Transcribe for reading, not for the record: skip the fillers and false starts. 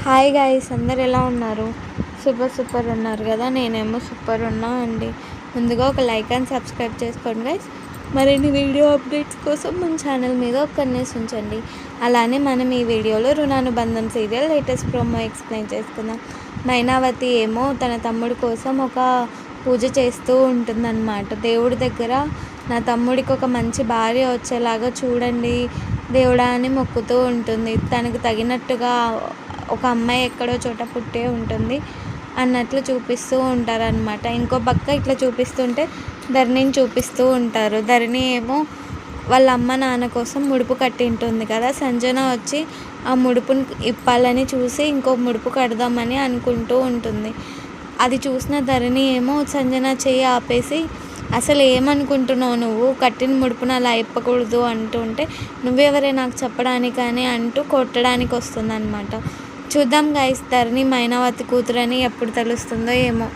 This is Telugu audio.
హాయ్ గాయ్స్, అందరు ఎలా ఉన్నారు? సూపర్ ఉన్నారు కదా. నేనేమో సూపర్ ఉన్నా అండి. ముందుగా ఒక లైక్ అండ్ సబ్స్క్రైబ్ చేసుకోండి గైస్. మరిన్ని వీడియో అప్డేట్స్ కోసం మన ఛానల్ మీద ఒక కన్నేసి ఉంచండి. అలానే మనం ఈ వీడియోలో రుణానుబంధం సీరియల్ లేటెస్ట్ ప్రోమో ఎక్స్ప్లెయిన్ చేసుకుందాం. మైనావతి ఏమో తన తమ్ముడి కోసం ఒక పూజ చేస్తూ ఉంటుందన్నమాట. దేవుడి దగ్గర నా తమ్ముడికి ఒక మంచి భార్య వచ్చేలాగా చూడండి దేవుడా అని మొక్కుతూ ఉంటుంది. తనకు తగినట్టుగా ఒక అమ్మాయి ఎక్కడో చోట పుట్టే ఉంటుంది అన్నట్లు చూపిస్తూ ఉంటారనమాట. ఇంకో పక్క ఇట్లా చూపిస్తుంటే ధరణిని చూపిస్తూ ఉంటారు. ధరణి ఏమో వాళ్ళ అమ్మ నాన్న కోసం ముడుపు కట్టింటుంది కదా. సంజన వచ్చి ఆ ముడుపుని ఇప్పాలని చూసి ఇంకో ముడుపు కడదామని అనుకుంటూ ఉంటుంది. అది చూసిన ధరణి ఏమో సంజన చెయ్యి ఆపేసి, అసలు ఏమనుకుంటున్నావు, నువ్వు కట్టిన ముడుపును అలా ఇప్పకూడదు అంటుంటే నువ్వెవరే నాకు చెప్పడానికి అని అంటూ కొట్టడానికి వస్తుందన్నమాట. చూద్దాం గైస్, ధరణి మైనావతి కూతురని ఎప్పుడు తెలుస్తుందో ఏమో.